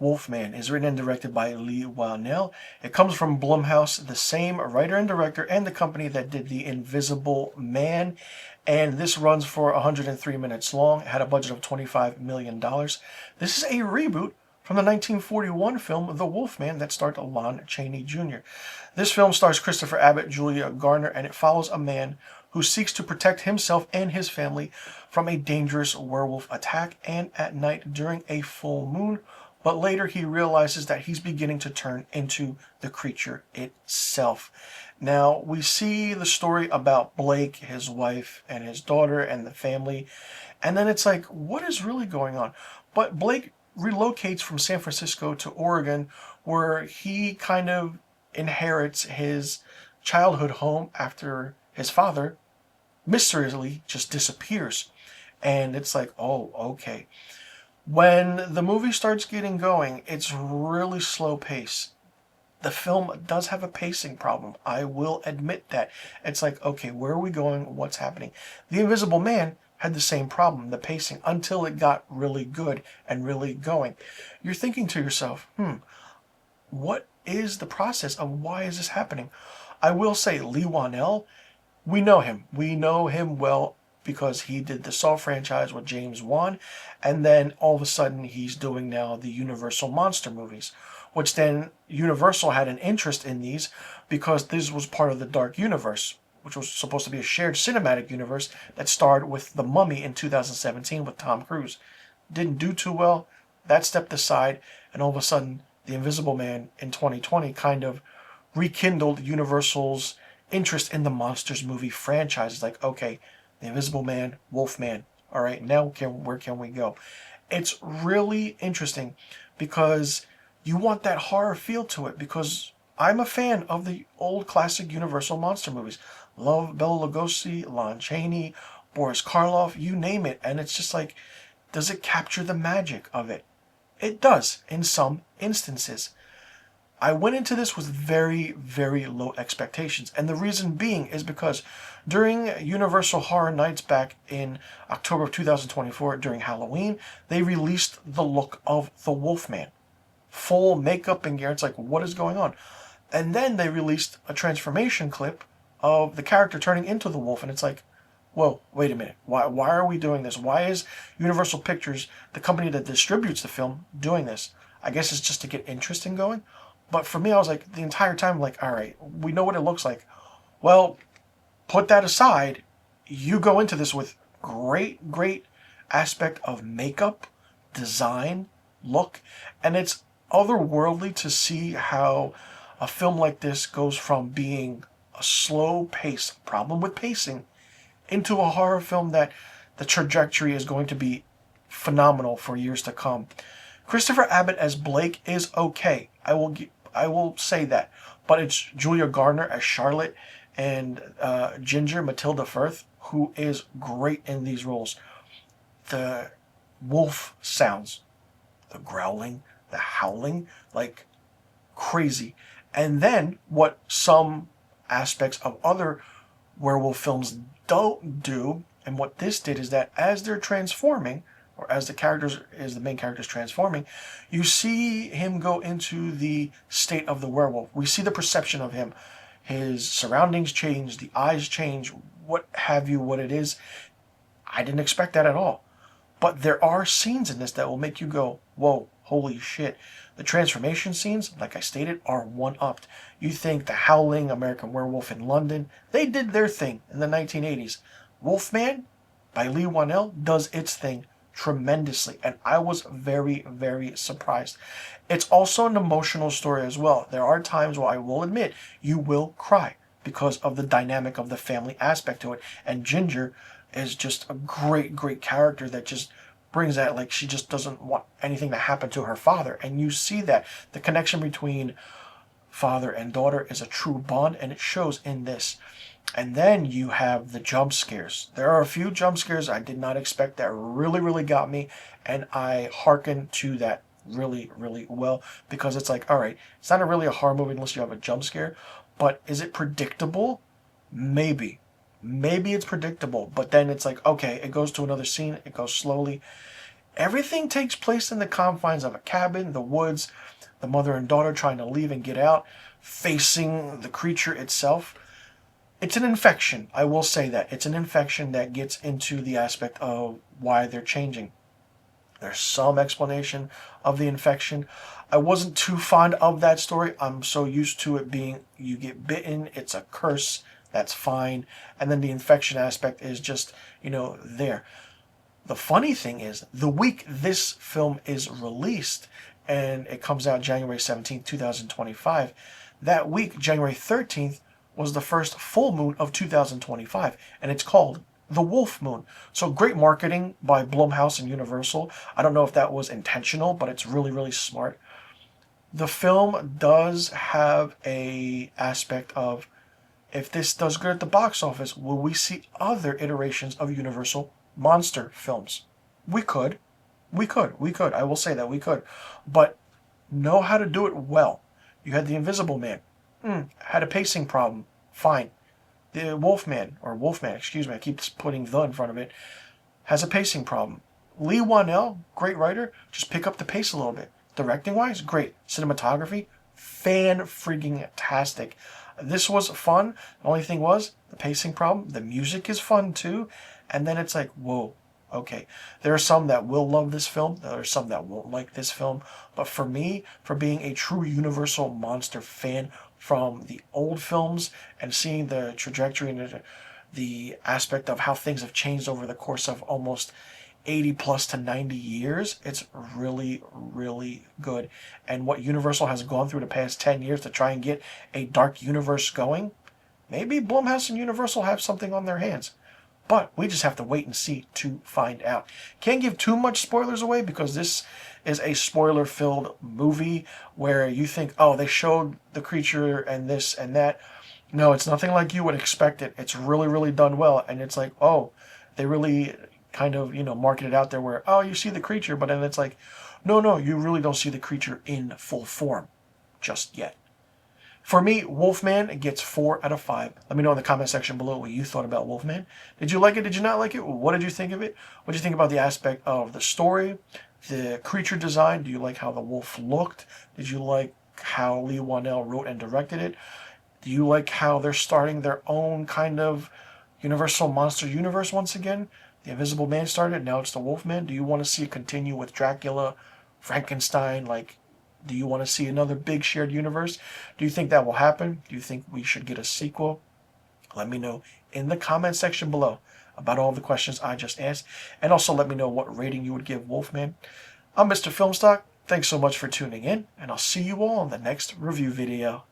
Wolfman is written and directed by Leigh Whannell. It comes from Blumhouse, the same writer and director and the company that did The Invisible Man. And this runs for 103 minutes long. It had a budget of $25 million. This is a reboot from the 1941 film The Wolfman that starred Lon Chaney Jr. This film stars Christopher Abbott, Julia Garner, and it follows a man who seeks to protect himself and his family from a dangerous werewolf attack and at night during a full moon, but later he realizes that he's beginning to turn into the creature itself. Now, we see the story about Blake, his wife, and his daughter, and the family, and then it's like, what is really going on? But Blake relocates from San Francisco to Oregon, where he kind of inherits his childhood home after his father mysteriously just disappears. And it's like, oh, okay. When the movie starts getting going, it's really slow pace. The film does have a pacing problem. I will admit that. It's like, okay, where are we going? What's happening? The Invisible Man had the same problem, the pacing, until it got really good and really going. You're thinking to yourself, what is the process of why is this happening? I will say Leigh Whannell, we know him. We know him well because he did the Saw franchise with James Wan, and then all of a sudden he's doing now the Universal monster movies, which then Universal had an interest in these because this was part of the Dark Universe, which was supposed to be a shared cinematic universe that starred with The Mummy in 2017 with Tom Cruise. Didn't do too well. That stepped aside, and all of a sudden The Invisible Man in 2020 kind of rekindled Universal's interest in the monsters movie franchise. It's like, okay, The Invisible Man, Wolfman. All right, now where can we go? It's really interesting because you want that horror feel to it, because I'm a fan of the old classic Universal monster movies. Love Bela Lugosi, Lon Chaney, Boris Karloff, you name it. And it's just like, does it capture the magic of it? It does in some instances. I went into this with very, very low expectations. And the reason being is because during Universal Horror Nights back in October of 2024, during Halloween, they released the look of the Wolfman. Full makeup and gear. It's like, what is going on? And then they released a transformation clip of the character turning into the wolf. And it's like, whoa, wait a minute. Why are we doing this? Why is Universal Pictures, the company that distributes the film, doing this? I guess it's just to get interest in going. But for me, I was like, the entire time, like, all right, we know what it looks like. Well, put that aside. You go into this with great aspect of makeup, design, look, and it's otherworldly to see how a film like this goes from being a slow pace, problem with pacing, into a horror film that the trajectory is going to be phenomenal for years to come. Christopher Abbott as Blake is okay. I will say that. But it's Julia Garner as Charlotte and Ginger, Matilda Firth, who is great in these roles. The wolf sounds, the growling, the howling, like crazy. And then what some aspects of other werewolf films don't do, and what this did, is that as they're transforming, or as the main character's transforming, you see him go into the state of the werewolf. We see the perception of him. His surroundings change, the eyes change, what have you, what it is. I didn't expect that at all. But there are scenes in this that will make you go, whoa, holy shit. The transformation scenes, like I stated, are one-upped. You think the Howling, American Werewolf in London, they did their thing in the 1980s. Wolfman, by Leigh Whannell, does its thing tremendously, and I was very, very surprised. It's also an emotional story as well. There are times where I will admit you will cry because of the dynamic of the family aspect to it, and Ginger is just a great character that just brings that, like, she just doesn't want anything to happen to her father, and you see that the connection between father and daughter is a true bond, and it shows in this. And then you have the jump scares. There are a few jump scares I did not expect that really got me, and I hearken to that really well, because it's like, all right, it's not really a horror movie unless you have a jump scare, but is it predictable? Maybe it's predictable, but then it's like, okay, it goes to another scene, it goes slowly. Everything takes place in the confines of a cabin, the woods, the mother and daughter trying to leave and get out, facing the creature itself. It's an infection. I will say that. It's an infection that gets into the aspect of why they're changing. There's some explanation of the infection. I wasn't too fond of that story. I'm so used to it being you get bitten, it's a curse, that's fine. And then the infection aspect is just, there. The funny thing is, the week this film is released, and it comes out January 17th, 2025, that week, January 13th, was the first full moon of 2025, and it's called the Wolf Moon. So great marketing by Blumhouse and Universal. I don't know if that was intentional, but it's really, really smart. The film does have a aspect of, if this does good at the box office, will we see other iterations of Universal monster films? We could. I will say that we could. But know how to do it well. You had the Invisible Man. Had a pacing problem. Fine. The Wolfman, excuse me, I keep putting the in front of it, has a pacing problem. Leigh Whannell, great writer, just pick up the pace a little bit. Directing wise, great. Cinematography, fan-freaking-tastic. This was fun. The only thing was, the pacing problem. The music is fun too. And then it's like, whoa, okay. There are some that will love this film. There are some that won't like this film. But for me, for being a true Universal monster fan from the old films and seeing the trajectory and the aspect of how things have changed over the course of almost 80 plus to 90 years, it's really, really good. And what Universal has gone through the past 10 years to try and get a dark universe going, maybe Blumhouse and Universal have something on their hands. But we just have to wait and see to find out. Can't give too much spoilers away because this is a spoiler-filled movie where you think, oh, they showed the creature and this and that. No, it's nothing like you would expect it. It's really, really done well. And it's like, oh, they really kind of, market it out there where, oh, you see the creature, but then it's like, no, you really don't see the creature in full form just yet. For me, Wolfman gets 4 out of 5. Let me know in the comment section below what you thought about Wolfman. Did you like it? Did you not like it? What did you think of it? What did you think about the aspect of the story, the creature design? Do you like how the wolf looked? Did you like how Leigh Whannell wrote and directed it? Do you like how they're starting their own kind of Universal Monster Universe once again? The Invisible Man started, now it's the Wolfman. Do you want to see it continue with Dracula, Frankenstein, do you want to see another big shared universe? Do you think that will happen? Do you think we should get a sequel? Let me know in the comment section below about all the questions I just asked. And also let me know what rating you would give Wolfman. I'm Mr. Filmstock. Thanks so much for tuning in. And I'll see you all in the next review video.